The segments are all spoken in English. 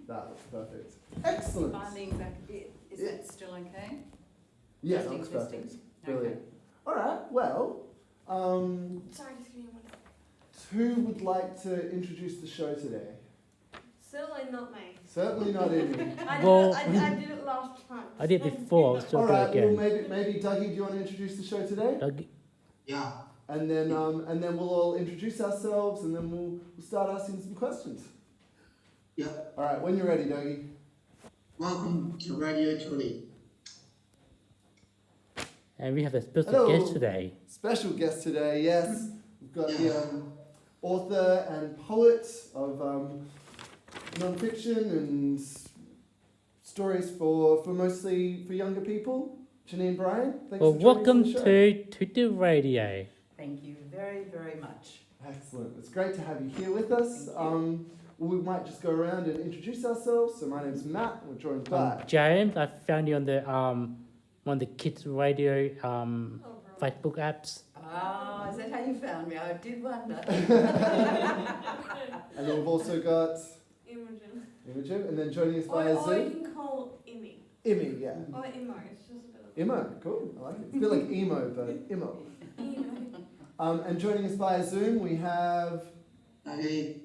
That looks perfect. Excellent. If I lean back a bit, is that still okay? Yeah, that Testing, looks testing. perfect. Brilliant. Okay. All right. Well, Sorry, just give me one. who would like to introduce the show today? Certainly not me. Certainly not Amy. Well- I did it last time. I did before, so All do right. it Well, again. maybe Dougie, do you want to introduce the show today? Doug, Yeah. And then we'll all introduce ourselves, and then we'll start asking some questions. Yeah. All right. When you're ready, Dougie. Welcome to Radio 20. and we have a special Hello. guest today. Special guest today. Yes, we've got the author and poet of non-fiction and stories for mostly for younger people. Janine Bryan. Thanks Well, for joining welcome us on the show. to the radio. Thank you very, very much. Excellent. It's great to have you here with us. We might just go around and introduce ourselves. So my name's Matt. We're joined by James, I found you on the one of the kids radio Oh, bro. Facebook apps. Ah, is that how you found me? I did wonder. and then we've also got Imogen. Imogen, and then joining us Or via you Zoom. can call Imi. Imi, yeah. Or Imo, it's just a bit of... Imo, cool. I like it. It's a bit like emo, but emo. Imo. And joining us via Zoom, we have Okay.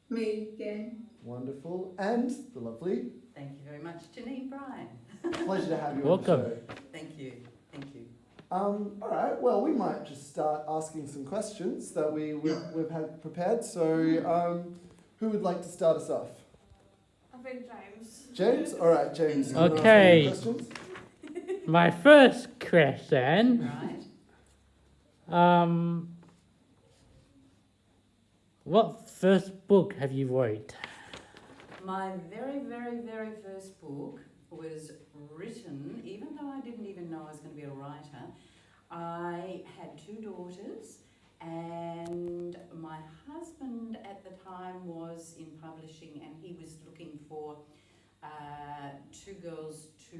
Me again. wonderful and the lovely. Thank you very much, Janine Bryan. Pleasure to have you Welcome. on the show. Thank you. Thank you. All right. Well, we might just start asking some questions that we've had prepared. So, who would like to start us off? I think James. James. All right, James. you wanna ask Okay. any questions? My first question. Right. What first book have you wrote? My very, very, very first book was written, even though I didn't even know I was going to be a writer. I had two daughters, and my husband at the time was in publishing, and he was looking for two girls to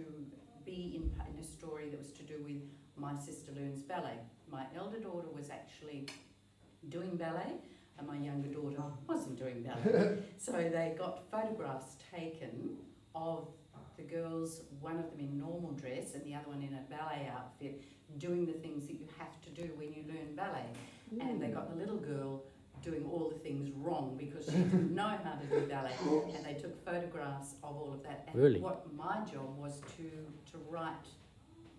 be in a story that was to do with My Sister Learns Ballet. My elder daughter was actually doing ballet, and my younger daughter wasn't doing ballet. So they got photographs taken of the girls, one of them in normal dress and the other one in a ballet outfit, doing the things that you have to do when you learn ballet. And they got the little girl doing all the things wrong because she didn't know how to do ballet. And they took photographs of all of that. And Really? what my job was to write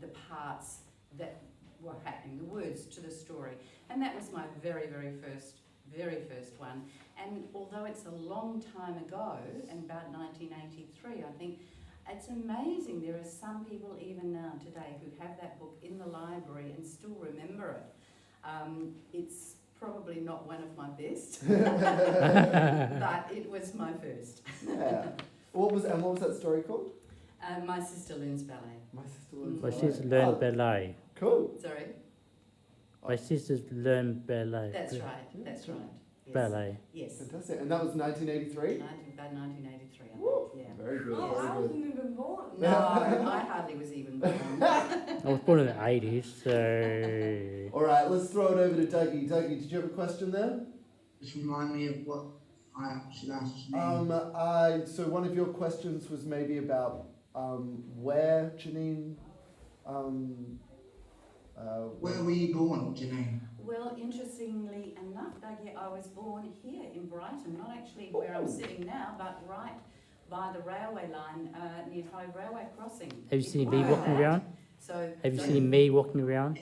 the parts that were happening, the words to the story. And that was my very, very first one. And although it's a long time ago, and about 1983, I think, it's amazing there are some people even now today who have that book in the library and still remember it. It's probably not one of my best, but it was my first. Yeah. What was that story called? My Sister Learns Ballet. My sister learns My ballet. sisters learn Oh, ballet. Cool. Sorry? My sisters learn ballet. That's right, that's right. Yes. Ballet. Yes. Fantastic. And that was 1983. About 1983, I Woo. think, yeah. Very good. Oh, Very I good. wasn't even born. No, I hardly was even born. I was born in the 80s, so... All right. Let's throw it over to Dougie. Dougie, did you have a question there? Just remind me of what I should ask Janine. So one of your questions was maybe about where Janine. Where were you born, Janine? Well, interestingly enough, Dougie, I was born here in Brighton, not actually where I'm sitting now, but right by the railway line near Hove Railway Crossing. Have you seen me walking around? So Have you very- seen me walking around?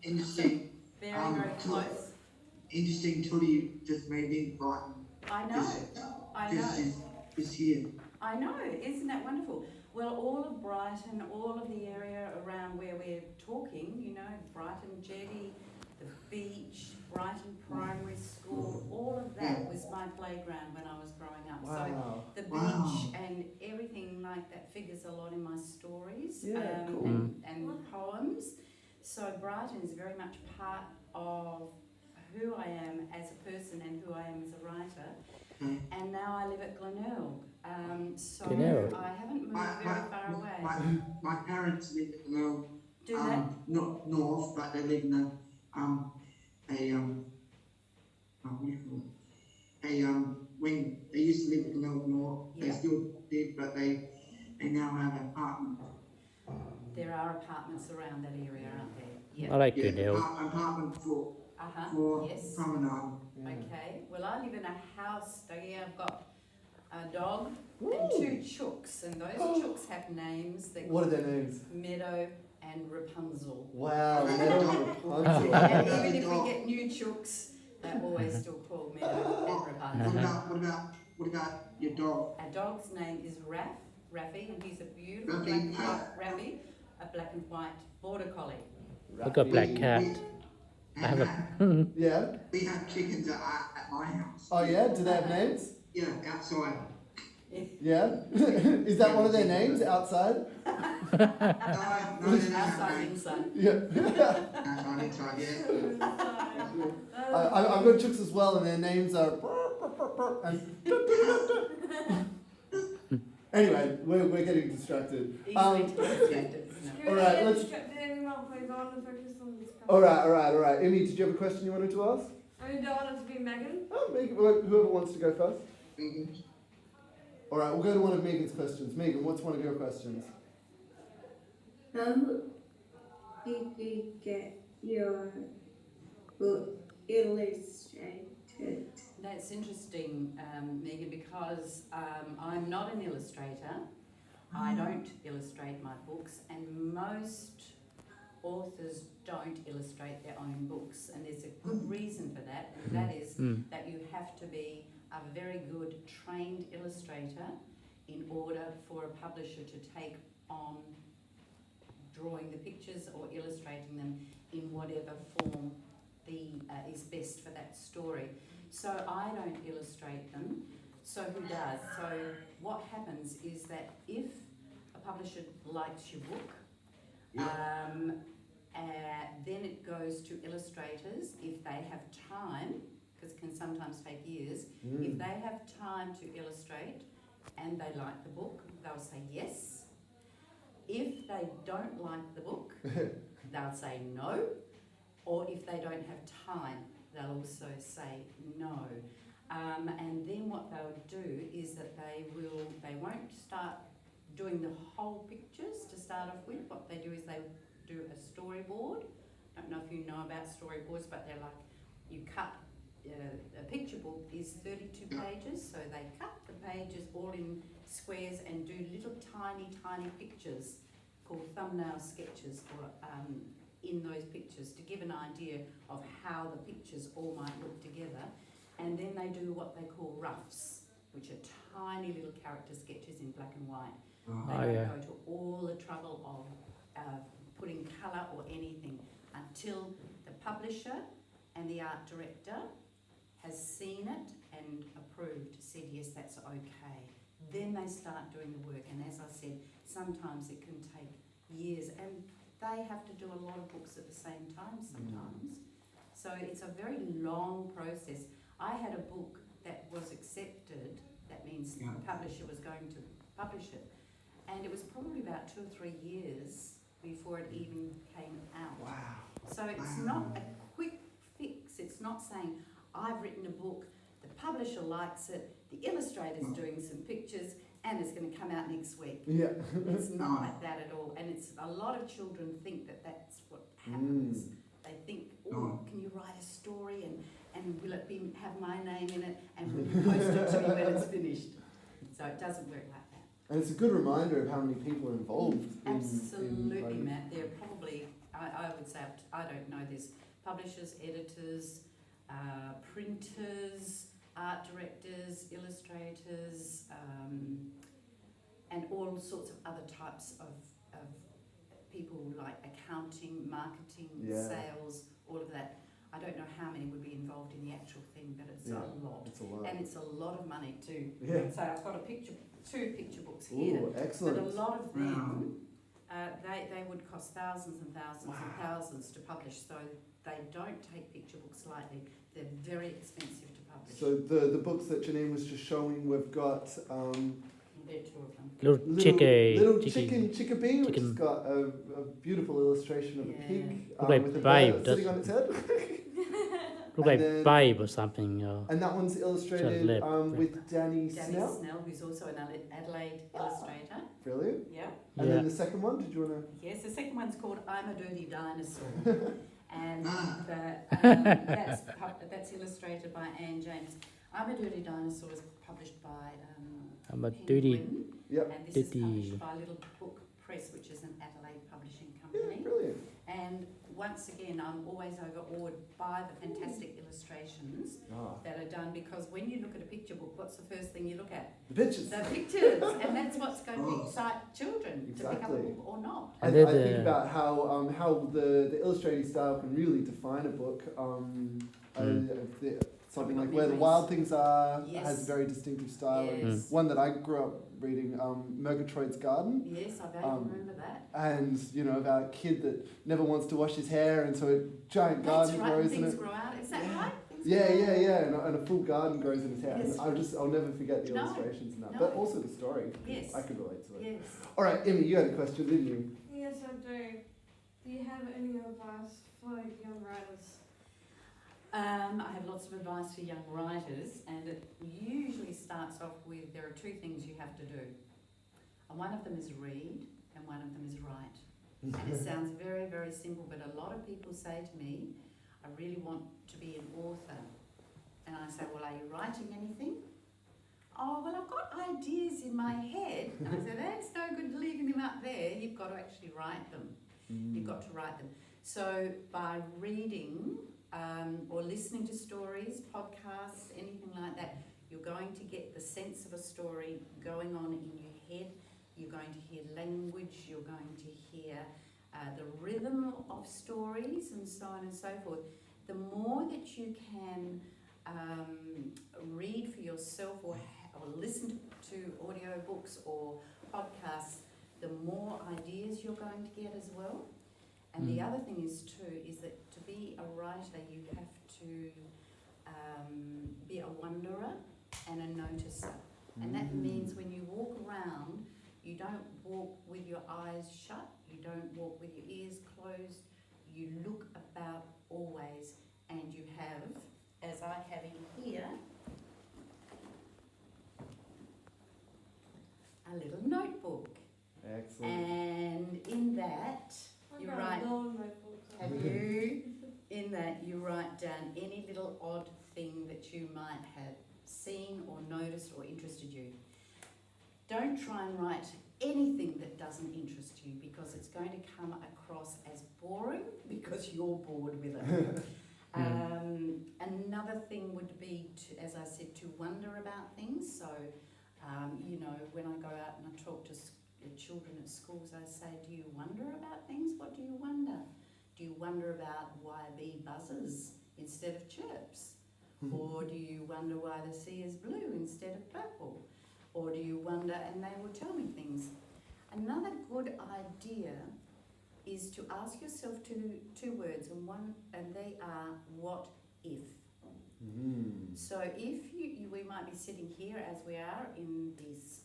Interesting. Very, very close. Interesting till you just made me Brighton. I know, I know. This here. I know, isn't that wonderful? Well, all of Brighton, all of the area around where we're talking, you know, Brighton Jetty, the beach, Brighton Primary School, all of that was my playground when I was growing up. So Wow. the beach Wow. and everything like that figures a lot in my stories Yeah, cool. and poems. So Brighton is very much part of who I am as a person and who I am as a writer. Mm. And now I live at Glenelg. So Glenelg. I haven't moved very far away. My parents live in Glenelg. Do they? Not north, but they live in what do you call it? when they used to live in Leavenworth, they Yeah. still did, but they now have an apartment. There are apartments around that area, aren't there? I Yeah. like Yeah, Glendale. apartment for Yes. promenade. Okay. Well, I live in a house, Dougie. I've got a dog Woo. and 2 chooks, and those chooks have names. They're What are called their names? Meadow and Rapunzel. Wow, Meadow Rapunzel. And even if we get new chooks, they're always still called Meadow and Rapunzel. What about your dog? Our dog's name is Raffy, and he's a beautiful Raffy. black and white Raffy, a black and white border collie. I got black cat. I have a. Yeah. We have chickens at my house. Oh yeah. Do they have names? Yeah, outside. Yeah. Is that one of their names outside? No, they don't have Outside, names. inside. Yeah. Outside, inside, yeah. I've got chooks as well, and their names are. And anyway, we're getting distracted. Easily to get distracted, isn't it? All right, let's- All right. Emmy, did you have a question you wanted to ask? I mean, do I want it to be Megan? Oh, Megan, whoever wants to go first. Megan. All right, we'll go to one of Megan's questions. Megan, what's one of your questions? How did you get your book illustrated? That's interesting, Megan, because I'm not an illustrator. I don't illustrate my books, and most authors don't illustrate their own books, and there's a good reason for that, and that is that you have to be a very good trained illustrator in order for a publisher to take on drawing the pictures or illustrating them in whatever form is best for that story. So I don't illustrate them, so who does? So what happens is that if a publisher likes your book, then it goes to illustrators if they have time, because it can sometimes take years. If they have time to illustrate and they like the book, they'll say yes. If they don't like the book, they'll say no. Or if they don't have time, they'll also say no. And then what they'll do is that they won't start doing the whole pictures to start off with. What they do is they do a storyboard. I don't know if you know about storyboards, but they're like, you cut, a picture book is 32 pages, so they cut the pages all in squares and do little tiny pictures called thumbnail sketches in those pictures to give an idea of how the pictures all might look together. And then they do what they call roughs, which are tiny little character sketches in black and white. They don't go to all the trouble of putting colour or anything until the publisher and the art director has seen it and approved, said yes, that's okay. Then they start doing the work, and as I said, sometimes it can take years, and they have to do a lot of books at the same time sometimes. So it's a very long process. I had a book that was accepted, that means the publisher was going to publish it, and it was probably about 2 or 3 years before it even came out. Wow. So it's not a quick fix. It's not saying, I've written a book, the publisher likes it, the illustrator's doing some pictures, and it's going to come out next week. Yeah. It's not like that at all. And it's a lot of children think that that's what happens. They think, oh, can you write a story and will it have my name in it and will you post it to me when it's finished? So it doesn't work like that. And it's a good reminder of how many people are involved. Absolutely, in Matt. There are probably, I would say, I don't know, there's publishers, editors, printers, art directors, illustrators, and all sorts of other types of people like accounting, marketing, sales, all of that. I don't know how many would be involved in the actual thing, but it's a lot. It's a lot. And it's a lot of money too. Yeah. So I've got two picture books here. Ooh, excellent. But a lot of them, they would cost thousands and thousands and thousands to publish, so they don't take picture books lightly. They're very expensive to publish. So the books that Janine was just showing, we've got There are 2 of them. Little chicken chickabee, which has got a beautiful illustration of a pig Like with a babe, bird sitting on its head. look And like then- pipe or something. And that one's illustrated lip. with Danny Danny Snell. Snell, who's also an Adelaide illustrator. Brilliant. Yeah. And Yeah. then the second one, did you want to? Yes, the second one's called I'm a Dirty Dinosaur. And Ah. that's illustrated by Anne James. I'm a Dirty Dinosaur is published by I'm a dirty. Penguin, Yep. and this is Dirty. published by Little Book Press, which is an Adelaide publishing Yeah, company. brilliant. And once again, I'm always overawed by the fantastic illustrations Ah, that are done, because when you look at a picture book, what's the first thing you look at? the pictures. The pictures, and that's what's going to Oh. excite children to pick up a Exactly. book or not. I And then think the- about how the illustrating style can really define a book. Something like Where the Wild Things Are Yes. has a very distinctive style. And Yes, one that I grew up reading, Murgatroyd's Garden. yes, I vaguely Um, remember that. And, you know, about a kid that never wants to wash his hair, and so a giant That's garden right, grows in things it. grow out. Is that right? Things Yeah, grow yeah, out? yeah, and a full garden grows in his hair. Yes. I'll never forget the No, illustrations in that, no. but also the story. Yes. I could relate to it. Yes. All right, Emmy, you had a question, didn't you? Yes, I do. Do you have any advice for young writers? I have lots of advice for young writers, and it usually starts off with there are two things you have to do. And one of them is read, and one of them is write. And it sounds very, very simple, but a lot of people say to me, I really want to be an author. And I say, well, are you writing anything? Oh, well, I've got ideas in my head. And I say, that's no good leaving them up there. You've got to actually write them. You've got to write them. So by reading or listening to stories, podcasts, anything like that, you're going to get the sense of a story going on in your head. You're going to hear language. You're going to hear the rhythm of stories and so on and so forth. The more that you can read for yourself or listen to audio books or podcasts, the more ideas you're going to get as well. And the other thing is too, is that to be a writer, you have to be a wanderer and a noticer. And that means when you walk around, you don't walk with your eyes shut, you don't walk with your ears closed, you look about always, and you have, as I have in here, a little notebook. Excellent. And in that, I've you got write, a long notebook. have you, in that you write down any little odd thing that you might have seen or noticed or interested you. Don't try and write anything that doesn't interest you, because it's going to come across as boring because you're bored with it. Another thing would be, to, as I said, to wonder about things. So, you know, when I go out and I talk to children at schools, I say, do you wonder about things? What do you wonder? Do you wonder about why a bee buzzes instead of chirps? Or do you wonder why the sea is blue instead of purple? Or do you wonder, and they will tell me things. Another good idea is to ask yourself two words, and they are what if. So if we might be sitting here as we are in this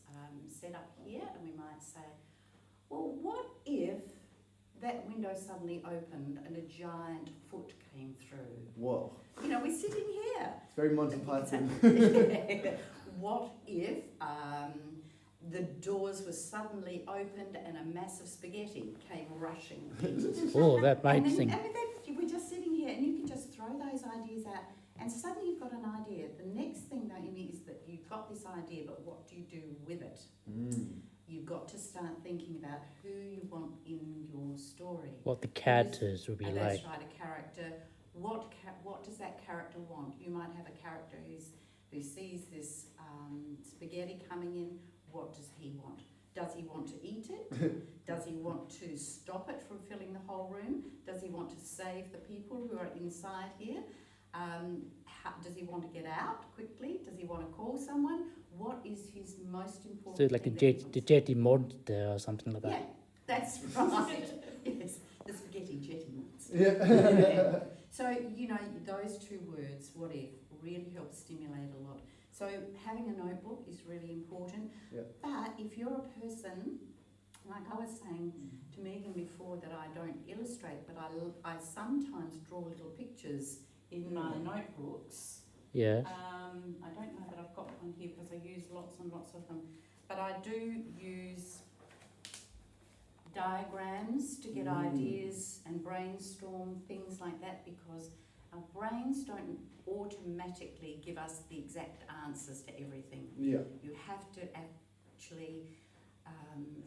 setup here, and we might say, well, what if that window suddenly opened and a giant foot came through? Whoa. You know, we're sitting here. It's very Monty Python. What if the doors were suddenly opened and a mass of spaghetti came rushing in? Oh, that might And then, sing. we're just sitting here, and you can just throw those ideas out, and suddenly you've got an idea. The next thing, though, Amy, is that you've got this idea, but what do you do with it? You've got to start thinking about who you want in your story. What the characters would be And like. that's right, a character. What does that character want? You might have a character who sees this spaghetti coming in. What does he want? Does he want to eat it? Does he want to stop it from filling the whole room? Does he want to save the people who are inside here? Does he want to get out quickly? Does he want to call someone? What is his most important So like a thing that he wants? the jetty monster or something like Yeah, that. that's right. Yes, the spaghetti jetty ones. Yeah. So, you know, those two words, what if, really help stimulate a lot. So having a notebook is really important. Yeah. But if you're a person, like I was saying to Megan before, that I don't illustrate, but I sometimes draw little pictures in my notebooks. Yes. I don't know that I've got one here because I use lots and lots of them, but I do use diagrams to get ideas and brainstorm things like that, because our brains don't automatically give us the exact answers to everything. Yeah. You have to actually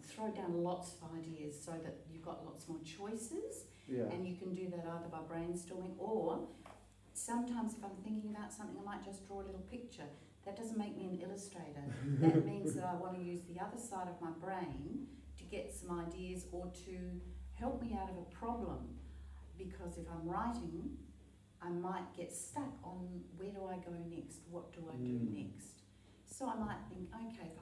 throw down lots of ideas so that you've got lots more choices, Yeah. and you can do that either by brainstorming, or sometimes if I'm thinking about something, I might just draw a little picture. That doesn't make me an illustrator. That means that I want to use the other side of my brain to get some ideas or to help me out of a problem. Because if I'm writing, I might get stuck on where do I go next? What do I do next? So I might think, okay, if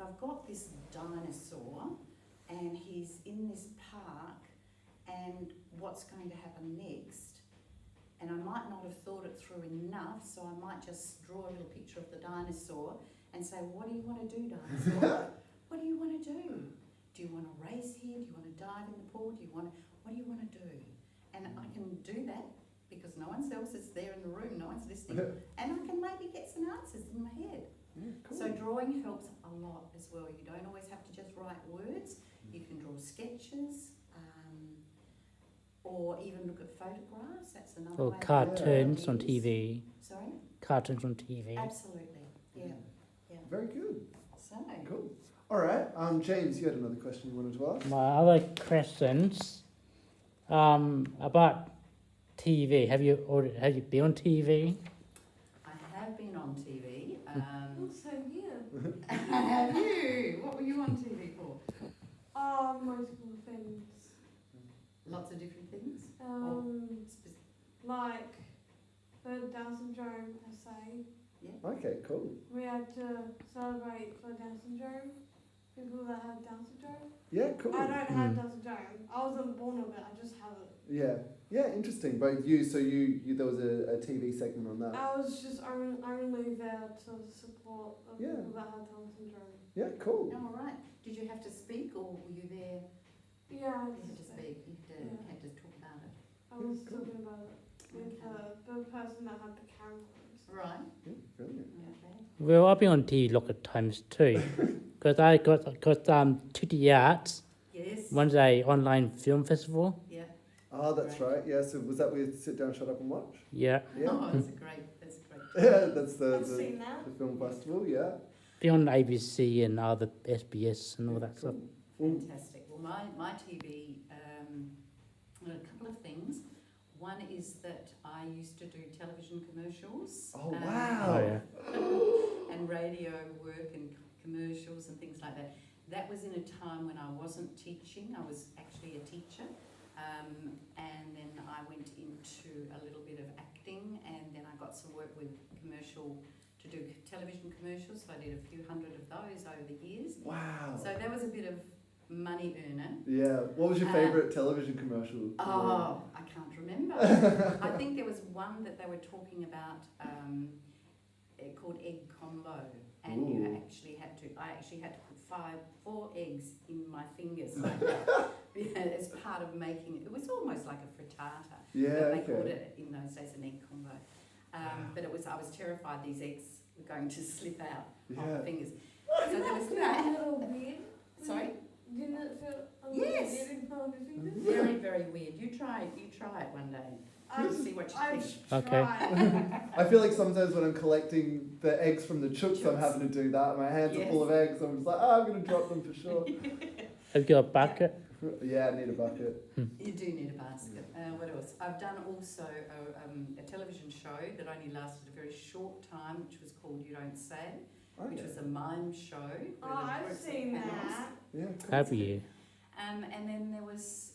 I've got this dinosaur and he's in this park, and what's going to happen next? And I might not have thought it through enough, so I might just draw a little picture of the dinosaur and say, what do you want to do, dinosaur? What do you want to do? Do you want to race here? Do you want to dive in the pool? What do you want to do? And I can do that because no one else is there in the room, no one's listening, and I can maybe get some answers in my head. Yeah, cool. So drawing helps a lot as well. You don't always have to just write words. You can draw sketches, or even look at photographs. That's another Or way. cartoons on Yes. TV. Sorry? Cartoons on TV. Absolutely. Yeah. Very good. So, Cool. All right. James, you had another question you wanted to ask? My other questions, about TV. Have you been on TV? I have been on TV. Also, yeah. Have you? What were you on TV for? Multiple things. Lots of different things? Spec- Like the Down syndrome essay. Okay, cool. We had to celebrate for Down syndrome. People that have Down syndrome. Yeah, cool. I don't have Down syndrome. I wasn't born with it. I just have it. Yeah. Yeah, interesting. But so you there was a TV segment on that. I was just only there to support the Yeah. people that have Down syndrome. Yeah, cool. All right. Did you have to speak, or were you there? Yeah, I You had to speak. You had to talk about it. I was Cool. talking about it with the person that had the cameras. Right. Yeah, brilliant. Okay. Well, I've been on TV a lot of times too. Because I got 2D Arts, Yes. one's a online film festival. Yeah. Ah, that's right. Yeah, so was that with Sit Down, Shut Up and Watch? Yeah. Yeah. Oh, that's great. Yeah, that's I've the seen that. film festival, yeah. Been on ABC and other SBS and all that stuff. Cool. Fantastic. Well, my TV, a couple of things. One is that I used to do television commercials. Oh, wow. Oh, yeah. And radio work and commercials and things like that. That was in a time when I wasn't teaching. I was actually a teacher. And then I went into a little bit of acting, and then I got some work with to do television commercials. So I did a few hundred of those over the years. Wow. So that was a bit of money earner. Yeah. What was your favourite television commercial? Oh, I can't remember. I think there was one that they were talking about called Egg Combo, and Ooh. I actually had to put 4 eggs in my fingers like that as part of making it. It was almost like a frittata. Yeah, But they called okay. it in those days an egg combo. But I was terrified these eggs were going to slip out of Yeah. the fingers. So Didn't there it was feel that. a little weird? Sorry? Didn't it feel a little Yes. weird in front of your fingers? Very, very weird. You try it one day. See what you think. Okay. tried. I feel like sometimes when I'm collecting the eggs from the chooks, I'm Chooks. having to do that. My hands are full of eggs. I'm just like, I'm going to drop them for sure. Have you got a bucket? Yeah, I need a bucket. You do need a basket. What else? I've done also a television show that only lasted a very short time, which was called You Don't Say, which Okay. was a mime show. where Oh, there were I've groups of seen panels. that. Yeah, cool. Have you? And then there was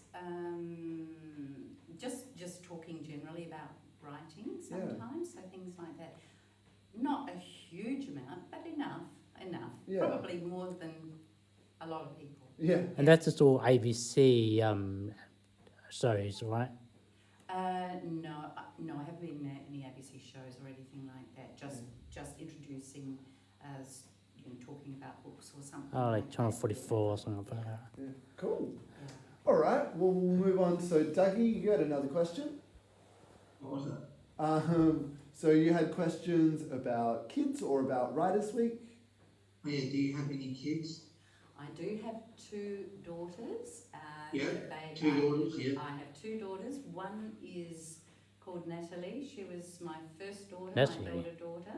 just talking generally about writing sometimes, so things like that. Not a huge amount, but enough. Yeah. Probably more than a lot of people. Yeah. And that's just all ABC shows, right? No, I haven't been in any ABC shows or anything like that. Just introducing, talking about books or something. Oh, like Channel that. 44 or something like that. Yeah. Cool. Yeah. All right. Well, we'll move on. So, Dougie, you had another question? What was it? So you had questions about kids or about Writers Week? Oh yeah, do you have any kids? I do have 2 daughters. Yeah, they 2 are- daughters, yeah. I have 2 daughters. One is called Natalie. She was my first daughter, Natalie. my daughter.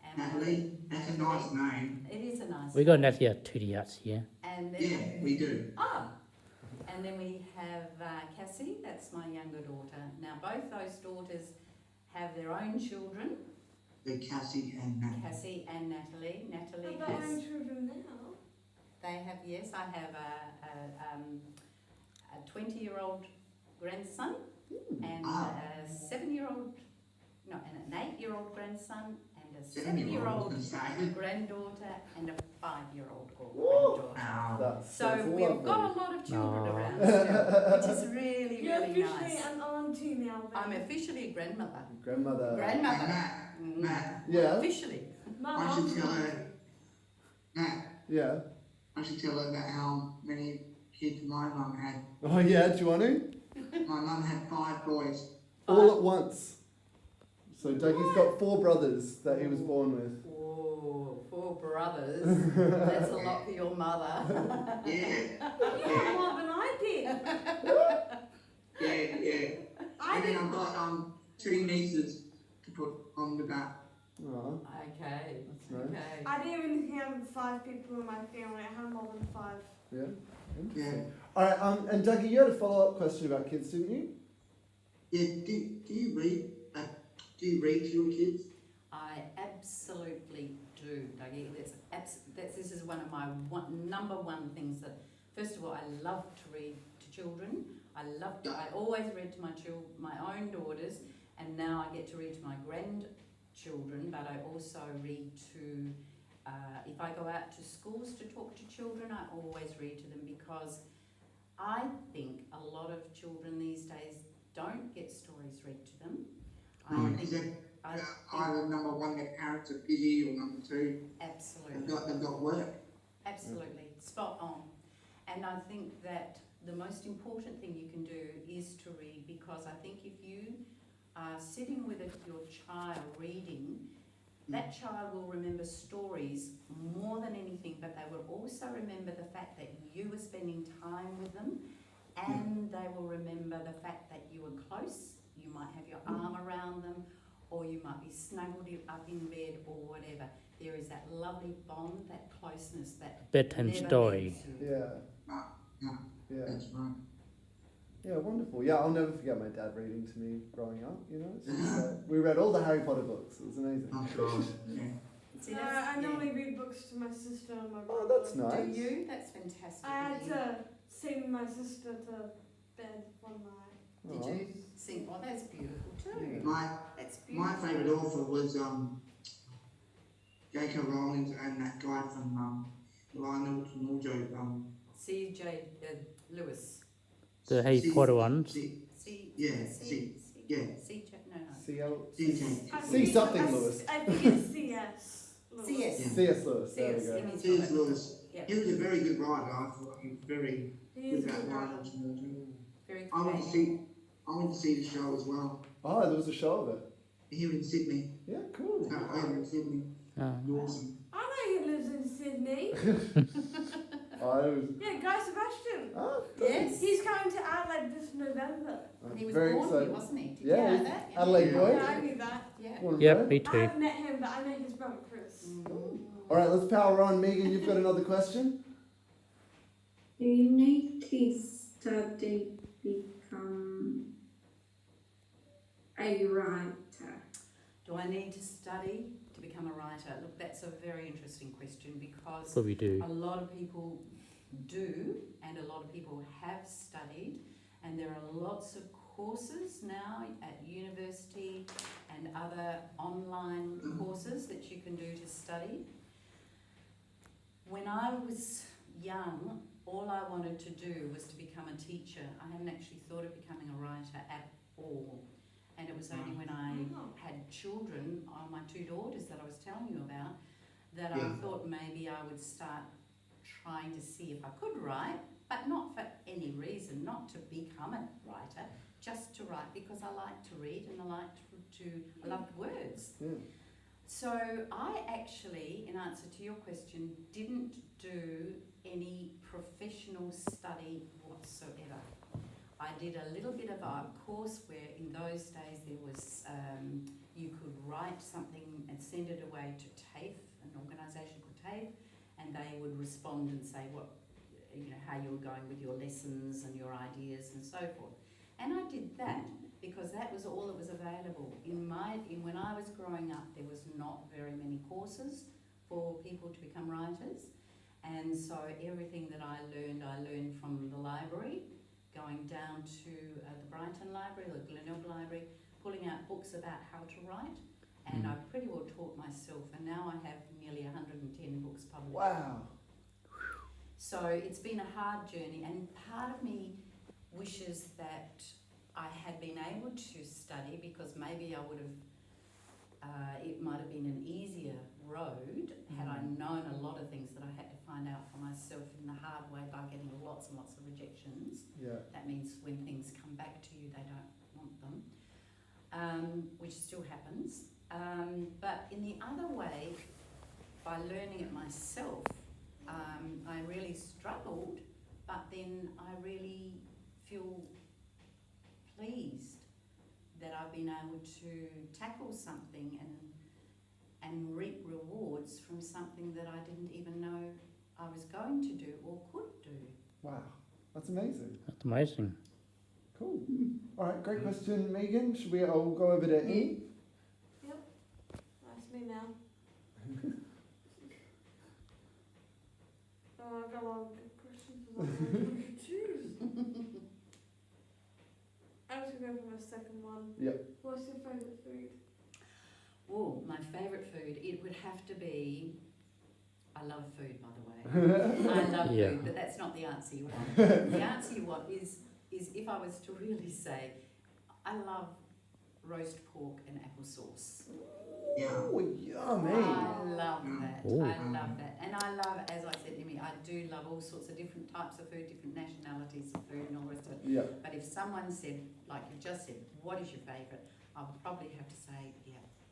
And my- Natalie, that's a nice name. It is a nice We got name. Natalie at 2D here. And then, Yeah, we do. and then we have Cassie, that's my younger daughter. Now, both those daughters have their own children, The Cassie and Natalie. Cassie and Natalie. Natalie But they're has, own children now. they have, yes, I have a 20-year-old grandson and a 7-year-old, no, and an 8-year-old grandson and a 7-year-old granddaughter and a 5-year-old granddaughter. Wow. That's So we've lovely. got a lot of children Aw. around still, which is really, You're really officially nice. an auntie now. Then. I'm officially a grandmother. Grandmother. Grandmother. Matt, Mm. Matt, Yeah, Officially. My I should auntie. tell her. Matt, yeah. I should tell her about how many kids my mum had. Oh yeah, do you want to? My mum had 5 boys. All at once. So Dougie's got 4 brothers that he was born with. Whoa, 4 brothers. That's a lot for your mother. Yeah, You have more than I did. yeah. I And then did. I've got 2 nieces to put on the back. Oh, Okay. that's nice. Okay. I didn't even have 5 people in my family. I had more than 5. Yeah, Yeah. interesting. All right, and Dougie, you had a follow-up question about kids, didn't you? Yeah. Do you read? Do you read to your kids? I absolutely do, Dougie. This is one of my number one things that, first of all, I love to read to children. I always read to my own daughters, and now I get to read to my grandchildren, but I also read to, if I go out to schools to talk to children, I always read to them because I think a lot of children these days don't get stories read to them. Is that I think either number 1, their parents are busy, or number 2, absolutely. they've got work? Absolutely, spot on. And I think that the most important thing you can do is to read, because I think if you are sitting with your child reading, that child will remember stories more than anything, but they will also remember the fact that you were spending time with them, and they will remember the fact that you were close. You might have your arm around them, or you might be snuggled up in bed, or whatever. There is that lovely bond, that closeness, that Bedtime never story. leaves you. Yeah. Yeah. Yeah. That's right. Yeah, wonderful. Yeah, I'll never forget my dad reading to me growing up, you know. It's just, we read all the Harry Potter books. It was amazing. Oh God. Yeah. See, No, that's- I yeah. normally read books to my sister and my brother. Oh, that's nice. Do you? That's fantastic. I had of you. to sing my sister to bed one night. Did Aw. you sing? Oh, that's beautiful too. My That's beautiful. my favourite author was J.K. Rowling and that guy from Lionel Mojo. C.J. Lewis. The Harry C- Potter ones. C- C. Yeah, C. yeah. C. No. C.L. C.J. I See think something, it's- Lewis. I think it's C.S. Lewis. C.S. Yeah. C.S. Lewis. There we C.S. go. in his C.S. book. Lewis. Yeah. He was a very good writer. I thought he was very He good is a about good Lionel writer. Mojo. Very I went to creative. see the show as well. Oh, there was a show of it. Here in Sydney. Yeah, cool. Over in Sydney. Oh. Awesome. I know he lives in Sydney. Oh, it was. Yeah, Guy Sebastian. Oh, Yes. He's coming to Adelaide this November. He was very born excited. here, wasn't he? Did Yeah, you know he's that? Adelaide Yeah. boy. Yeah, I knew that. Yeah. Born and Yep, bred. me I too. haven't met him, but I know his brother Chris. Mm. All right, let's power on. Megan, you've got another question. Do you need to study become a writer? Do I need to study to become a writer? Look, that's a very interesting question because So we do. a lot of people do, and a lot of people have studied, and there are lots of courses now at university and other online courses that you can do to study. When I was young, all I wanted to do was to become a teacher. I hadn't actually thought of becoming a writer at all. And it was only when I Oh. had children, my 2 daughters that I was telling you about, that I Yeah. thought maybe I would start trying to see if I could write, but not for any reason, not to become a writer, just to write because I like to read and I love words. Yeah. So I actually, in answer to your question, didn't do any professional study whatsoever. I did a little bit of a course where in those days there was, you could write something and send it away to TAFE, an organisation called TAFE, and they would respond and say how you were going with your lessons and your ideas and so forth. And I did that because that was all that was available. When I was growing up, there was not very many courses for people to become writers. And so everything that I learned from the library, going down to the Brighton Library, the Glenelg Library, pulling out books about how to write. And I pretty well taught myself, and now I have nearly 110 books published. Wow. So it's been a hard journey, and part of me wishes that I had been able to study, because maybe I would have, it might have been an easier road had I known a lot of things that I had to find out for myself in the hard way by getting lots and lots of rejections. Yeah. That means when things come back to you, they don't want them, which still happens. But in the other way, by learning it myself, I really struggled, but then I really feel pleased that I've been able to tackle something and reap rewards from something that I didn't even know I was going to do or could do. Wow. That's amazing. That's amazing. Cool. All right, great question, Megan. Should we all go over to E? That's me now. I've got a lot of good questions. I'm confused. I'm just going to go for my second one. Yep. What's your favourite food? Oh, my favourite food, it would have to be, I love food, by the way. I love Yeah. food, but that's not the answer you want. The answer you want is if I was to really say, I love roast pork and applesauce. Yeah. Oh, yummy. I love that. Ooh. I love that. And I love, as I said, Emmy, I do love all sorts of different types of food, different nationalities of food and all the rest of it. Yeah. But if someone said, like you just said, what is your favourite? I would probably have to say,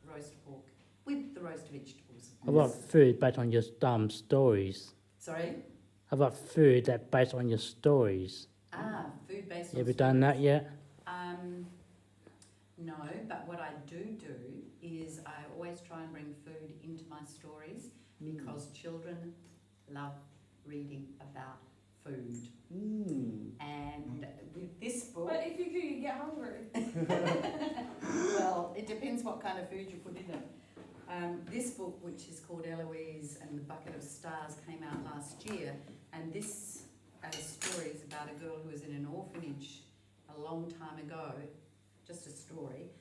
roast pork with the roast vegetables. How about food based on your stories? Sorry? How about food that based on your stories? Food based on Have you done that yet? No, but what I do is I always try and bring food into my stories because children love reading about food. And with this book, But if you do, you get hungry. well, it depends what kind of food you put in it. This book, which is called Eloise and the Bucket of Stars, came out last year, and this story is about a girl who was in an orphanage a long time ago, just a story,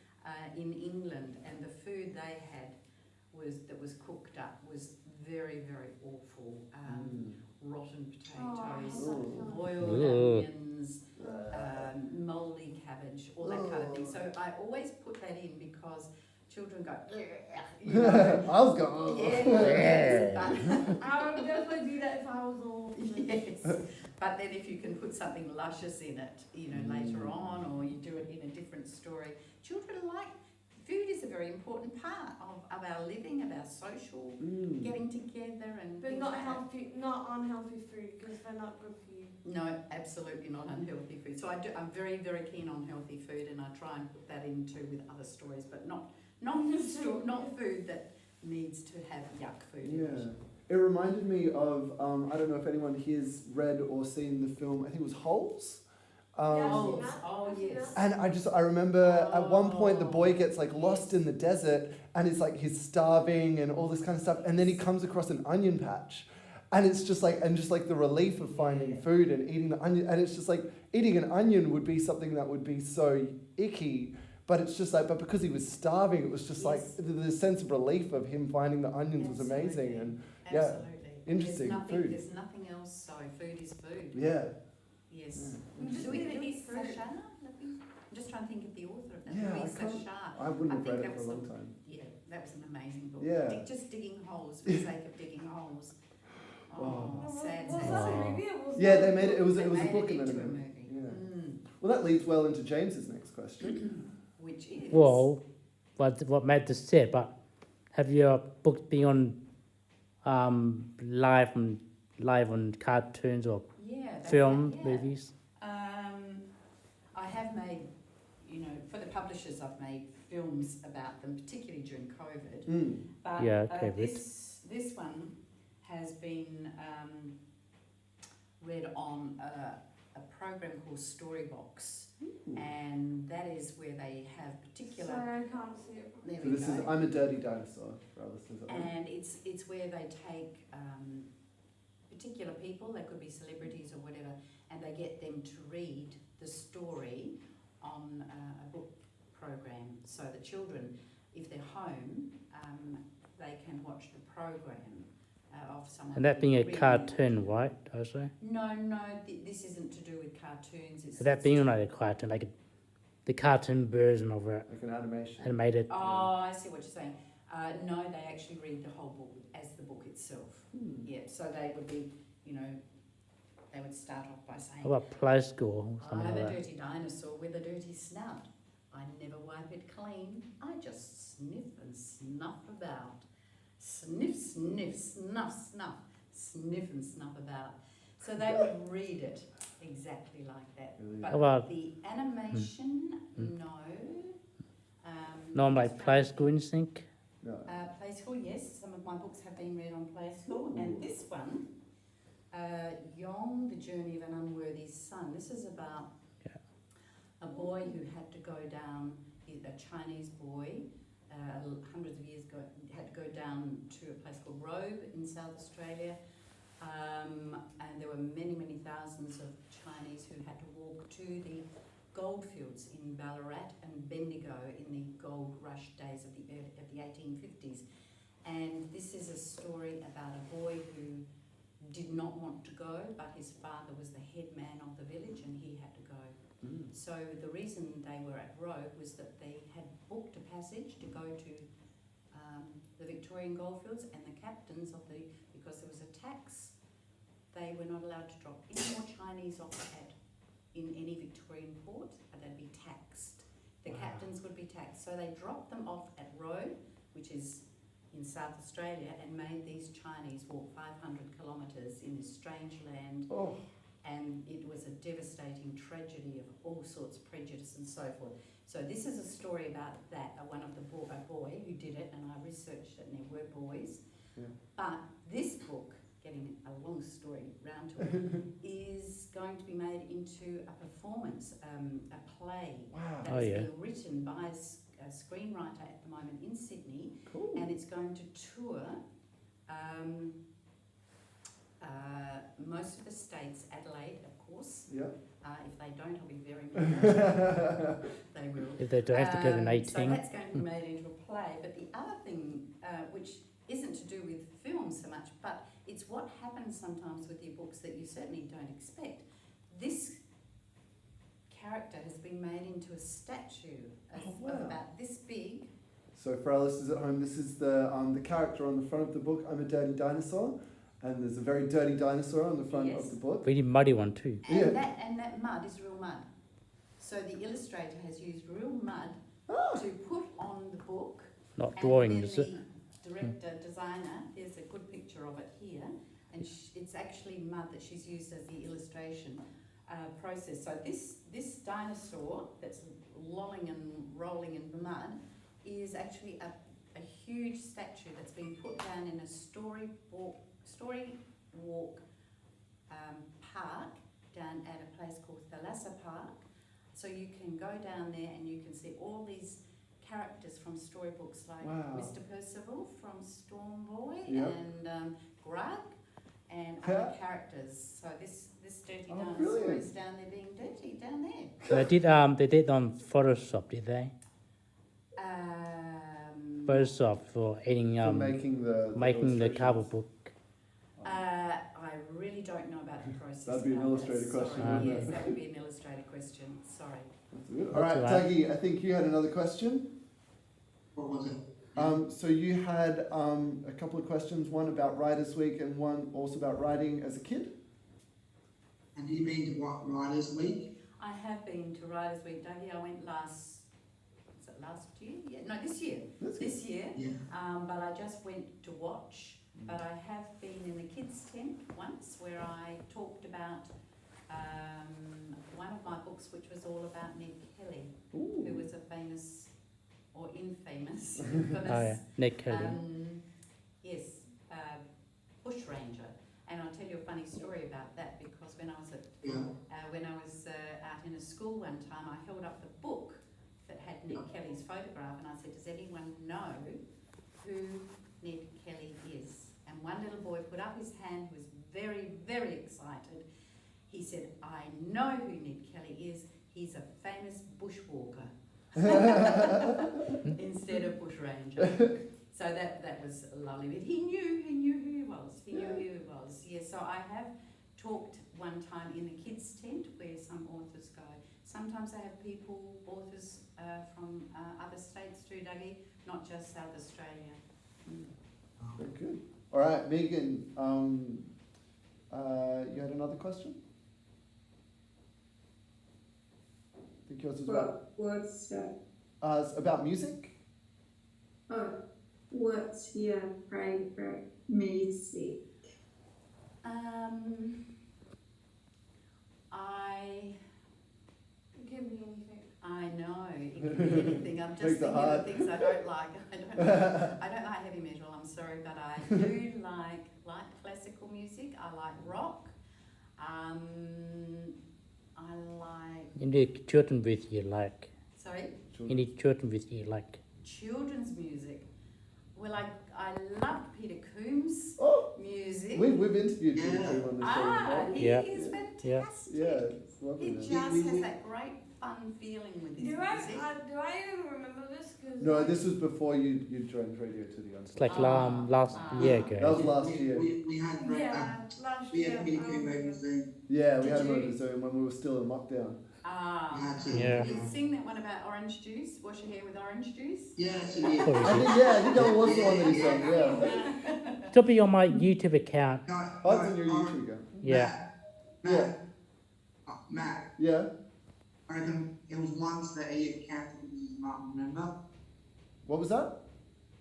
in England, and the food they had that was cooked up was very, very awful. Rotten potatoes, boiled onions, mouldy cabbage, all that kind of thing. So I always put that in because children go, you know. I was going. Yes, I would definitely do that if I was old. yes. But then if you can put something luscious in it, later on, or you do it in a different story, children like. Food is a very important part of our living, of our social getting together and But things not like that. healthy, not unhealthy food, because they're not good for you. No, absolutely not unhealthy food. So I'm very, very keen on healthy food, and I try and put that into with other stories, but not food that needs to have yuck food in Yeah. it. It reminded me of, I don't know if anyone here's read or seen the film, I think it was Holes. Oh, yes. And I remember at one point the boy gets like lost in the desert and it's like he's starving and all this kind of stuff, and then he comes across an onion patch. And it's just like the relief of finding food and eating the onion, and it's just like eating an onion would be something that would be so icky, but it's just like, but because he was starving, it was just like the sense of relief of him finding the onions was amazing. And Absolutely. interesting food. There's nothing else, so food is food. yeah. Yes. Yeah. Louis Sachar? I'm just trying to think of the author of that. Yeah, Louis I can't- Sachar. I wouldn't I have think read that it for a was long time. Yeah, that was an amazing book. Yeah. Just digging holes for the sake of digging holes. Oh, Oh. sad, Was sad, that sad. a movie or was Yeah, that they made it. It was They a made book it and then into a a movie. movie. Yeah. Well, that leads well into James's next question. which is Well, what Matt just said, but have your books been on live on cartoons or yeah, they film have, yeah. movies? I have made, for the publishers, I've made films about them, particularly during COVID. Mm. But Yeah, COVID. this one has been read on a program called Storybox, and that is where they have particular. Sorry, I can't see it. There So we this go. is I'm a Dirty Dinosaur for our listeners at home. And it's where they take particular people, they could be celebrities or whatever, and they get them to read the story on a book program, so the children, if they're home, they can watch the program of someone. And that being a reading. cartoon, right? Also, No, this isn't to do with cartoons. It's that being like a cartoon, like the cartoon version of it, Like an animation. animated. Oh, I see what you're saying. No, they actually read the whole book as the book itself. Yeah, so they would be, they would start off by saying, How about Play School or something I'm like a that? dirty dinosaur with a dirty snout. I never wipe it clean. I just sniff and snuff about. Sniff, sniff, snuff, snuff. Sniff and snuff about. So they would read it exactly like that. Really? But How about the animation, no. no, like Play School Instinct? No. Play School, yes. Some of my books have been read on Play School. And this one, Yong, The Journey of an Unworthy Son. This is about a boy who had to go down, a Chinese boy, hundreds of years ago, had to go down to a place called Robe in South Australia. And there were many, many thousands of Chinese who had to walk to the goldfields in Ballarat and Bendigo in the gold rush days of the 1850s. And this is a story about a boy who did not want to go, but his father was the head man of the village and he had to go. So the reason they were at Robe was that they had booked a passage to go to the Victorian goldfields, and the captains because there was a tax, they were not allowed to drop any more Chinese off in any Victorian port, and they'd be taxed. The captains would be taxed. So they dropped them off at Robe, which is in South Australia, and made these Chinese walk 500 kilometres in this strange land. Oh. And it was a devastating tragedy of all sorts of prejudice and so forth. So this is a story about that, a boy who did it, and I researched it, and there were boys. Yeah. But this book, getting a long story round to it, is going to be made into a performance, a play Wow. that Oh, is yeah. being written by a screenwriter at the moment in Sydney, Cool. and it's going to tour most of the states, Adelaide, of course. Yeah. If they don't, I'll be very mad. They will. If they don't have to go to an So 18. that's going to be made into a play. But the other thing, which isn't to do with film so much, but it's what happens sometimes with your books that you certainly don't expect. This character has been made into a statue of wow. about this big. So for our listeners at home, this is the character on the front of the book, I'm a Dirty Dinosaur. And there's a very dirty dinosaur on the front Yes. of the book. Really muddy one too. And, Yeah. that mud is real mud. So the illustrator has used real mud to put on the book. Not And drawings. then the director, designer, here's a good picture of it here, and it's actually mud that she's used as the illustration process. So this dinosaur that's lolling and rolling in the mud is actually a huge statue that's been put down in a story walk park down at a place called Thalassa Park. So you can go down there and you can see all these characters from storybooks like Wow. Mr. Percival from Storm Boy Yep. and Grug and Yeah. other characters. So this dirty Oh, dinosaur brilliant. is down there being dirty, down there. They did on Photoshop, did they? Photoshop for editing For making the illustrations. cover book. I really don't know about the process. That'd be an about that. illustrator question, Sorry. wouldn't Yes, it? that would be an illustrator question. Sorry. That's good. That's All right, all right. Dougie, I think you had another question. What was it? So you had a couple of questions, one about Writers Week and one also about writing as a kid. And do you mean to what Writers Week? I have been to Writers' Week, Dougie. I went last year? Yeah, no, this year. That's This year. Yeah. But I just went to watch. But I have been in the kids' tent once where I talked about one of my books, which was all about Ned Kelly, who Ooh. was a famous or infamous, Oh, yeah. infamous Ned Kelly. yes, bushranger. And I'll tell you a funny story about that because when I was out in a school one time, I held up the book that had Ned Kelly's photograph, and I said, "Does anyone know who Ned Kelly is?" And one little boy put up his hand, who was very, very excited. He said, "I know who Ned Kelly is. He's a famous bushwalker." Instead of bushranger. So that was lovely. But he knew who he was. He knew who he was. Yes, so I have talked one time in the kids' tent where some authors go. Sometimes I have authors from other states too, Dougie, not just South Australia. Very good. All right, Megan, you had another question? I think yours was about, What's that? it's about music. Oh, what's your favorite music? It can be anything. I know, it can be anything. I'm just Makes it thinking hard. of things I don't like. I don't like heavy metal, I'm sorry, but I do like classical music. I like rock. I like, You need children with you like. sorry, You need children with you like. children's music. Well, I loved Peter Coombs' Oh, music. we've interviewed Peter Yeah. Coombe on the show before. He Yeah. is fantastic. Yeah, it's lovely. He man. just has that great fun feeling with his Do music. I even remember this? Cause No, this was before you joined Radio City on It's like Ah, last ah. year That ago. was last year. We had last we year. had Peter Coombe over Zoom. Yeah, we Did had him you? over Zoom when we were still in lockdown. We Ah. had to. Yeah. You sing that one about orange juice? Wash your hair with orange juice? Yeah, so we. Oh, I think that was the one that he sang, yeah. It'll be on my YouTube account. No, Oh, it's on your YouTube account. Yeah. Matt, Yeah. I reckon it was once that he had cancelled his mum, remember? What was that?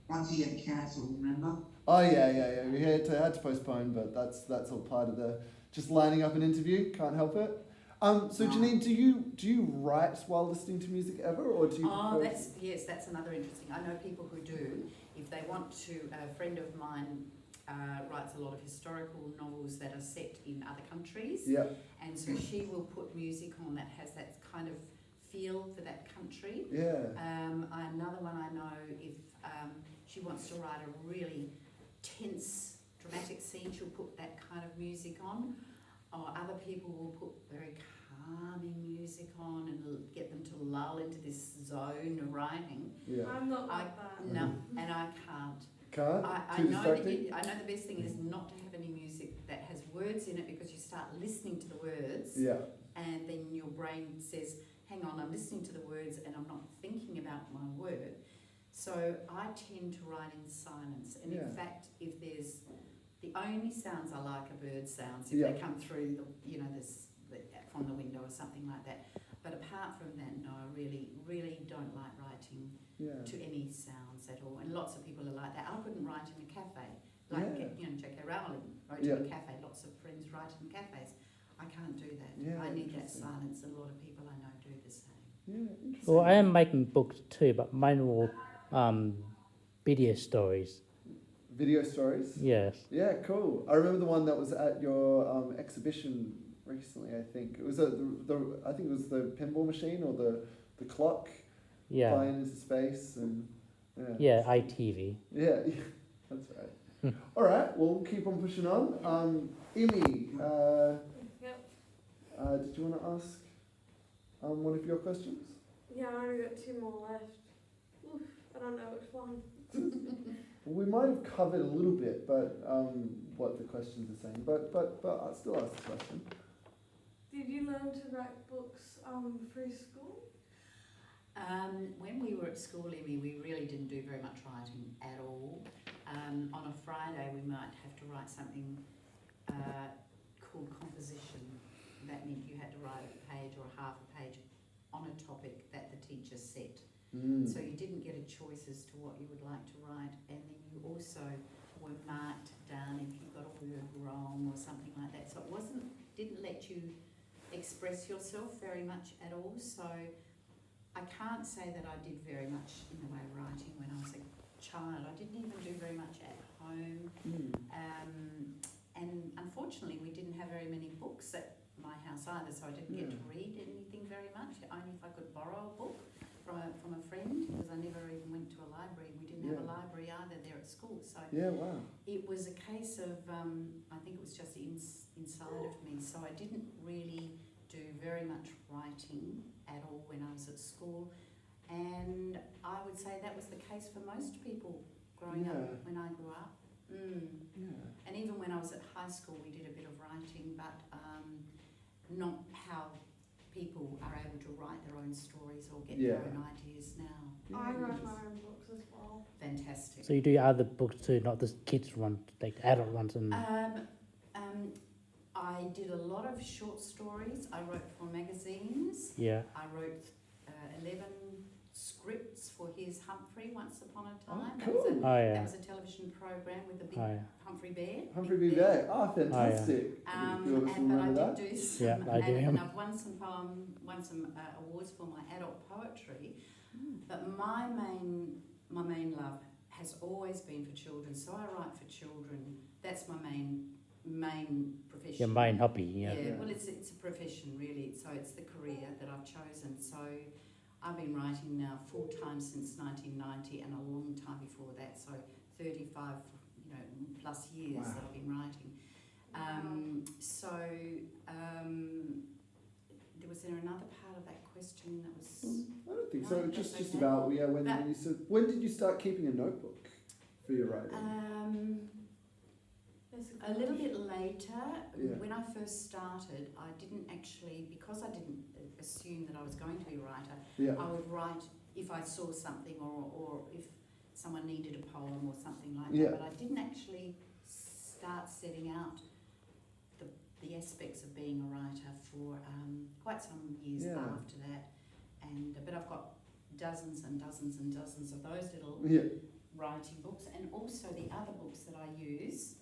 Once he had cancelled, remember? Oh yeah. We had to postpone, but that's all part of the just lining up an interview. Can't help it. So Janine, do you write while listening to music ever, or do you? Oh, prefer- that's another interesting. I know people who do. If they want to, a friend of mine writes a lot of historical novels that are set in other countries, Yeah. and so she will put music on that has that kind of feel for that country. Yeah. Another one I know, if she wants to write a really tense, dramatic scene, she'll put that kind of music on. Or other people will put very calming music on and get them to lull into this zone of writing. Yeah. I'm not like that. No, and I can't. Can't. I Too know distracting. I know the best thing is not to have any music that has words in it because you start listening to the words Yeah. and then your brain says, hang on, I'm listening to the words and I'm not thinking about my word. So I tend to write in silence. And Yeah. in fact, if there's the only sounds I like are bird sounds if Yeah. they come through from the window or something like that. But apart from that, no, I really don't like writing Yeah. to any sounds at all. And lots of people are like that. I couldn't write in a cafe. Like, Yeah. J.K. Rowling wrote Yeah. in a cafe. Lots of friends write in cafes. I can't do that. Yeah, I need that interesting. silence, and a lot of people I know do the same. Yeah. Interesting. Well, I am making books too, but mine will video stories. Video stories. Yes. Yeah, cool. I remember the one that was at your exhibition recently. I think it was I think it was the pinball machine or the clock Yeah. flying into space and Yeah, ITV. yeah, that's right. All right, well, we'll keep on pushing on. Imi, Yep. did you want to ask one of your questions? Yeah, I only got 2 more left. Oof, I don't know which one. Well, we might have covered a little bit, but what the questions are saying. But I'll still ask the question. Did you learn to write books through school? When we were at school, Emmy, we really didn't do very much writing at all. On a Friday, we might have to write something called composition. that meant you had to write a page or half a page on a topic that the teacher set. Mm. So you didn't get a choice as to what you would like to write, and then you also were marked down if you got a word wrong or something like that. So it didn't let you express yourself very much at all. So I can't say that I did very much in the way of writing when I was a child. I didn't even do very much at home. And unfortunately, we didn't have very many books at my house either, so I didn't get to read anything very much, only if I could borrow a book from a friend, because I never even went to a library. We didn't have a library either there at school. So Yeah, wow. it was a case of, I think it was just inside of me, so I didn't really do very much writing at all when I was at school. And I would say that was the case for most people growing up when I grew up. Yeah. And even when I was at high school, we did a bit of writing, but not how people are able to write their own stories or get their own ideas now. I write my own books as well. Fantastic. So you do other books too, not the kids ones, like adult ones and. I did a lot of short stories. I wrote for magazines. Yeah. I wrote 11 scripts for Here's Humphrey once upon a time. Oh, cool. That was a television program with the big Humphrey Bear. Humphrey B. Bear. Oh, fantastic. But I did do some, I do. and I've won some awards for my adult poetry. But my main love has always been for children. So I write for children. That's my main profession. Your main hobby, yeah. Well, it's a profession really. So it's the career that I've chosen. So I've been writing now full time since 1990, and a long time before that. So 35, plus years that I've been writing. Was there another part of that question that was? I don't think No, so. that's Just okay. about when did you start keeping a notebook for your writing? A little bit later, Yeah. when I first started, I didn't actually, because I didn't assume that I was going to be a writer, Yeah. I would write if I saw something or if someone needed a poem or something like Yeah. that. But I didn't actually start setting out the aspects of being a writer for quite some years after that. But I've got dozens and dozens and dozens of those little writing books, and also the other books that I use.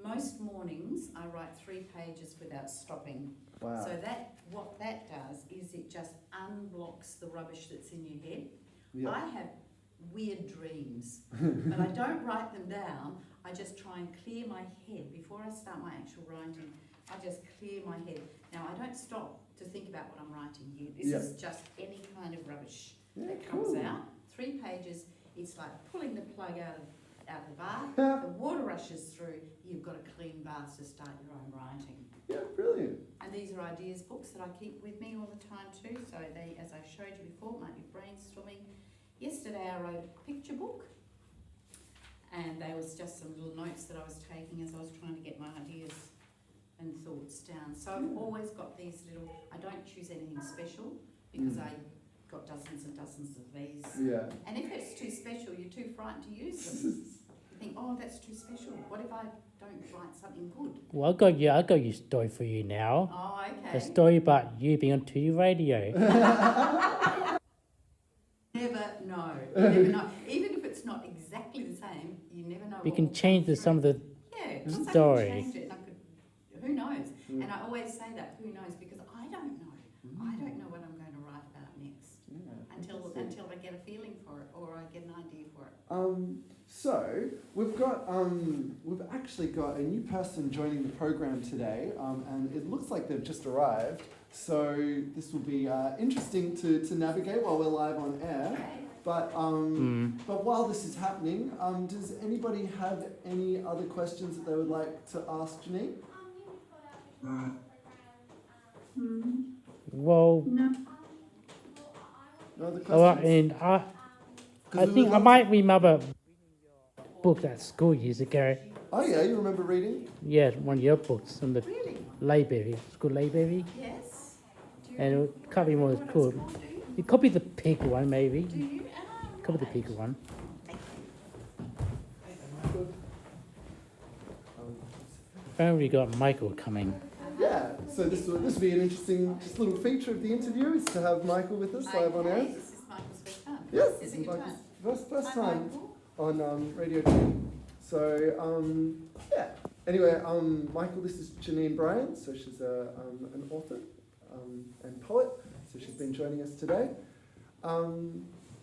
Most mornings I write 3 pages without stopping. Wow. So what that does is it just unblocks the rubbish that's in your head. Yeah. I have weird dreams, but I don't write them down. I just try and clear my head before I start my actual writing. I just clear my head. Now I don't stop to think about what I'm writing here. This is just any kind of rubbish that comes out. 3 pages. It's like pulling the plug out of the bath. The water rushes through. You've got a clean bath to start your own writing. Yeah, brilliant. And these are ideas books that I keep with me all the time too. So they, as I showed you before, might be brainstorming. Yesterday I wrote a picture book, and there was just some little notes that I was taking as I was trying to get my ideas and thoughts down. So I've always got these little, I don't choose anything special because I got dozens and dozens of these. Yeah. And if it's too special, you're too frightened to use them. You think, oh, that's too special. What if I don't write something good? Well, I got your story for you now. Oh, okay. A story about you being on 2D radio. Never know. You never know. Even if it's not exactly the same, you never know. We what can will change come some of the through. Plus story. I can change it, and I could, who knows? And I always say that, who knows, because I don't know. I don't know what I'm going to write about next until I get a feeling for it or I get an idea for it. So we've actually got a new person joining the program today, and it looks like they've just arrived. So this will be interesting to navigate while we're live on air. But while this is happening, does anybody have any other questions that they would like to ask Janine? Well, No. No other questions? and I 'Cause we think would I love might remember books at school years ago. Oh yeah, you remember reading? Yeah, one of your books on the Really? library, school library. Yes. Do you And remember it can't be more what it's cool. called, do you? You copy the pig one, maybe. Do you? Copy the pig one. apparently we got Michael coming. Yeah, so this will be an interesting just little feature of the interview is to have Michael with us live on air. Okay, this is Michael's first time. Yes, Is this it is your Michael's time? first Hi, time Michael. on Radio 2. So, yeah. Anyway, Michael, this is Janine Bryant. So she's an author and poet. So she's been joining us today.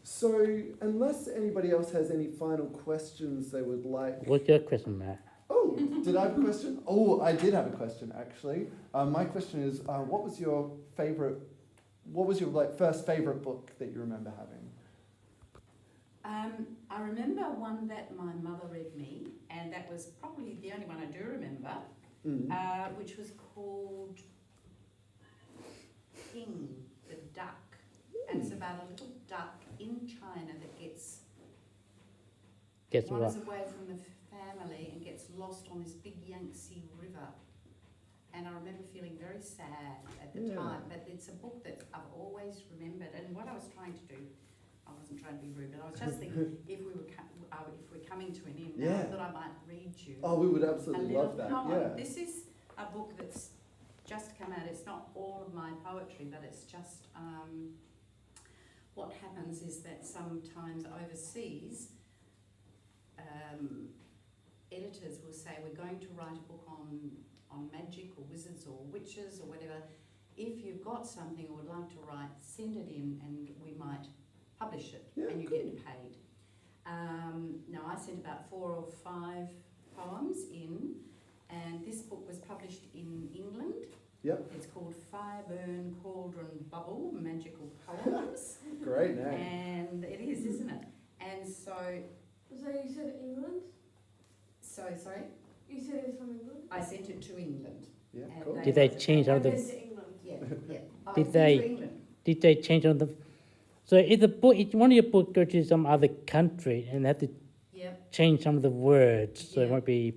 So unless anybody else has any final questions they would like. What's your question, Matt? Oh, did I have a question? Oh, I did have a question actually. My question is, what was your first favorite book that you remember having? I remember one that my mother read me, and that was probably the only one I do remember, which was called King, the Duck. And it's about a little duck in China that gets Guess what? wanders away from the family and gets lost on this big Yangtze River. And I remember feeling very sad at the time, but it's a book that I've always remembered. And what I was trying to do, I wasn't trying to be rude, but I was just thinking if we're coming to an end now, that I might read you Oh, we would a absolutely little love that. poem. Yeah. This is a book that's just come out. It's not all of my poetry, but it's just what happens is that sometimes overseas, editors will say, we're going to write a book on magic or wizards or witches or whatever. If you've got something or would like to write, send it in and we might publish it and you get paid. Now I sent about 4 or 5 poems in, and this book was published in England. Yep. It's called Fire Burn Cauldron Bubble Magical Poems. Great name. And it is, isn't it? And so you said England? sorry, You said it's from England? I sent it to England. Yeah, And cool. Did they change all I've been the? to England. Yeah, yeah. I Did sent they- to England. Did they change all the? So if the book, if one of your books go to some other country and they have to Yep, change some of the words, so it Yeah. might be.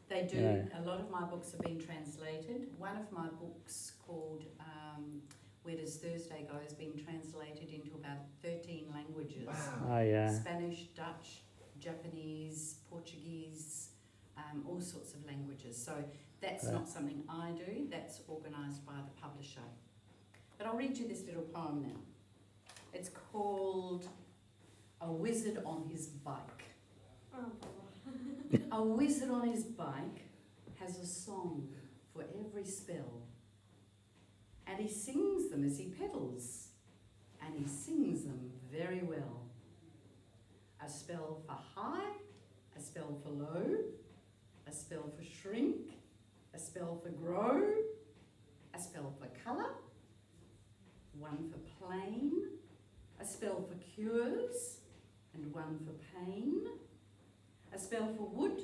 they do. Yeah. A lot of my books have been translated. One of my books called Where Does Thursday Go has been translated into about 13 languages. Wow. Oh yeah. Spanish, Dutch, Japanese, Portuguese, all sorts of languages. So that's Right. not something I do, that's organised by the publisher. But I'll read you this little poem now. It's called A Wizard on His Bike. Oh, blah. A wizard on his bike has a song for every spell. And he sings them as he pedals. And he sings them very well. A spell for high, a spell for low, a spell for shrink, a spell for grow, a spell for colour, one for plain, a spell for cures, and one for pain, a spell for wood,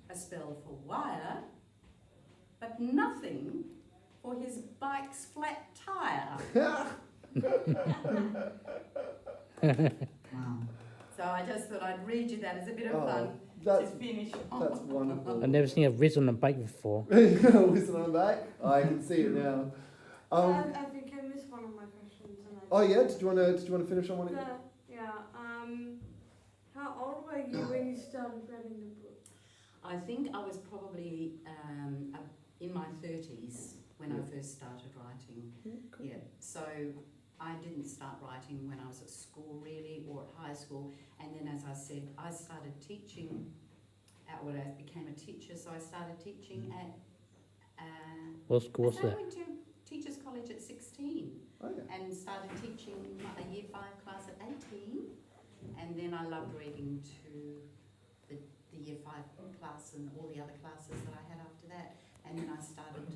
a spell for wire, but nothing for his bike's flat tyre. Wow. So I just thought I'd read you that as a bit of Oh, fun that's to finish that's wonderful. I've never seen a wizard on a bike before. Wizard on the back. I can see it now. I think I missed one of my questions. And Oh yeah. Did you wanna finish on one? How old were you when you started writing the book? I think I was probably in my 30s when I first started writing. Yeah, so I didn't start writing when I was at school really, or at high school. And then, as I said, I started teaching when I became a teacher. So I started teaching at. What school was I that? went to Teachers College at 16 Oh yeah. and started teaching a Year 5 class at 18. And then I loved reading to the Year 5 class and all the other classes that I had after that. And then I started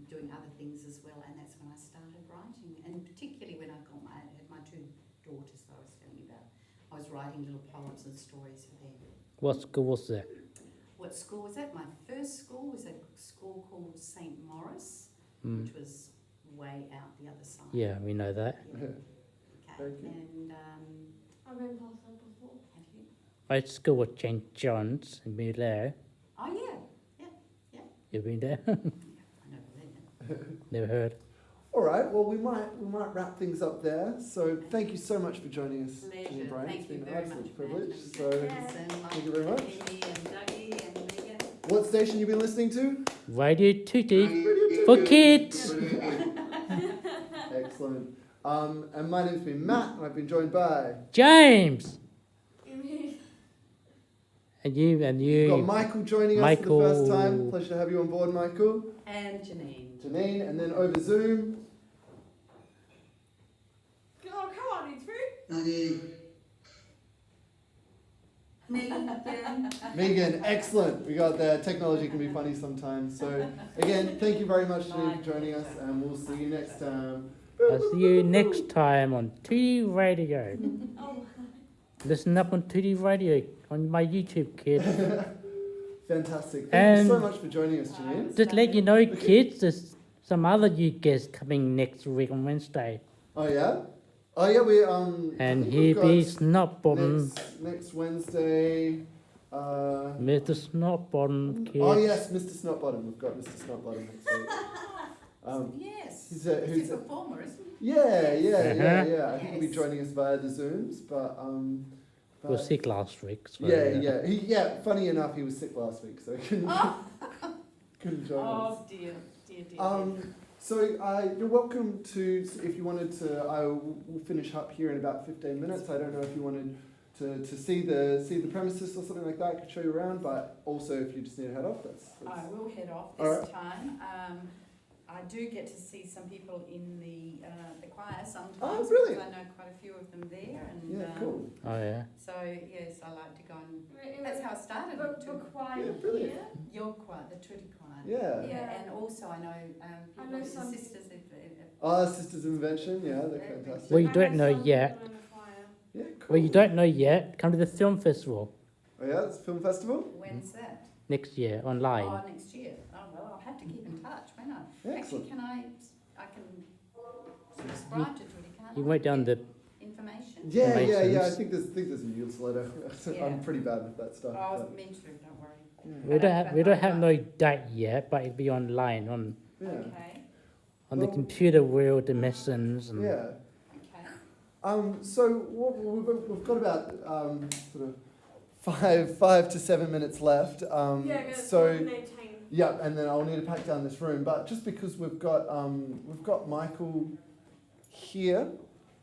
doing other things as well, and that's when I started writing. And particularly when I had my 2 daughters that I was telling you about, I was writing little poems and stories for them. What school was that? What school was that? My first school was a school called St. Maurice, Mm. which was way out the other side. Yeah, we know that. Yeah. Okay. Thank you. And I've been past that before. have you? My school was St. John's in Bel-Air. Oh yeah, You've been there? I know that. Never heard. All right. Well, we might wrap things up there. So thank you so much for joining us, Pleasure. Janine Bryant. Thank It's you been an very absolute much, privilege. Matt, and So Yeah. Jason, thank you very much. Amy and Dougie and Megan. What station you been listening to? Radio Tootie Radio for Tootie. kids. Excellent. And my name's been Matt, and I've been joined by. James. Me. And you. We've got Michael joining us for the first time. Michael. Pleasure to have you on board, Michael. And Janine. Janine, and then over Zoom. Oh, come on, it's me. Megan. Megan, excellent. We got there. Technology can be funny sometimes. So, again, thank you very much, Janine, for joining us, and we'll see you next time. I'll see you next time on Tootie Radio. Oh. Listen up on Tootie Radio on my YouTube, kids. Fantastic. Thank you so And- much for joining us, Janine. Just let you know, kids, there's some other new guests coming next week on Wednesday. Oh, yeah? Oh, yeah, we, And I think he we've got be Snotbottom, next Wednesday, Mr. Snotbottom, kids. oh, yes, Mr. Snotbottom. We've got Mr. Snotbottom next week. Yes. He's He's a a performer, isn't he? Yeah. Uh-huh. I think he'll be Yes. joining us via the Zooms, but He was sick last week. So, yeah. Funny enough, he was sick last week, so he couldn't join us. Oh dear. So you're welcome to, if you wanted to. We'll finish up here in about 15 minutes. I don't know if you wanted to see the premises or something like that. I could show you around, but also if you just need to head off, that's I will head off All this time. I do get to see some people in the choir sometimes. Oh, brilliant. Because I know quite a few of them there, and yeah, cool. Oh, yeah. so yes, I like to go and. In That's the- how I started. the to- choir Yeah, brilliant. here. Your choir, the Tootie choir. Yeah. Yeah. And also I know I people, know the some- sisters. Sisters of Invention. Yeah, they're fantastic. Well, you I don't know some yet. people in the choir. Yeah, cool. Well, you don't know yet. Come to the film festival Oh yeah, it's a film festival. When's that? next year online. Oh, next year. Oh well, I'll have to keep in touch, won't I? Excellent. Actually, can I can subscribe to Tootie, can't You I? write down the. Information. Yeah. I Donations. think there's a newsletter. Yeah. I'm pretty bad with that stuff. Oh, but, me too. Don't worry. yeah. We don't have no date yet, but it'll be online Yeah. Okay. on the Well- computer world, the Messens and Yeah. Okay. So we've got about sort of 5 to 7 minutes left. Yeah, go So 19. yeah, and then I'll need to pack down this room. But just because we've got Michael here,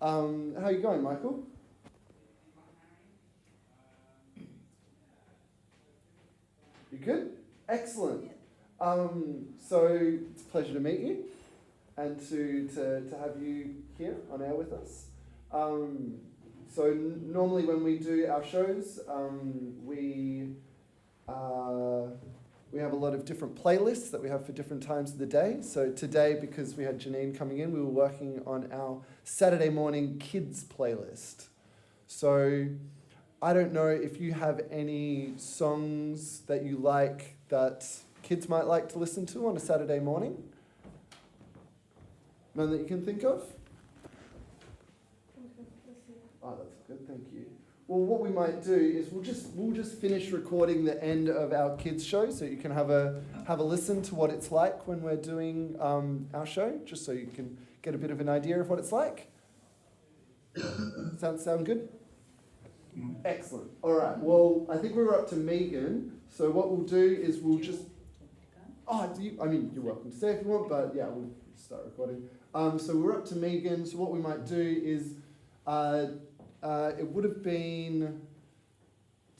how are you going, Michael? You good? Excellent. So it's a pleasure to meet you, and to have you here on air with us. So normally when we do our shows, we have a lot of different playlists that we have for different times of the day. So today, because we had Janine coming in, we were working on our Saturday morning kids playlist. So I don't know if you have any songs that you like that kids might like to listen to on a Saturday morning? None that you can think of? Oh, that's good, thank you. Well, what we might do is we'll just finish recording the end of our kids show, so you can have a listen to what it's like when we're doing our show, just so you can get a bit of an idea of what it's like. Sound good? Excellent. All right. Well, I think we're up to Megan. So what we'll do is we'll just. Oh, you're welcome to stay if you want, but yeah, we'll start recording. So we're up to Megan. So what we might do is, it would have been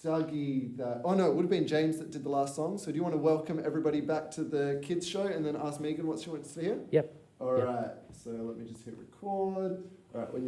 Dougie that. Oh no, it would have been James that did the last song. So do you want to welcome everybody back to the kids show and then ask Megan what she wants to hear? Yep. All Yep. right. So let me just hit record. All right. When you're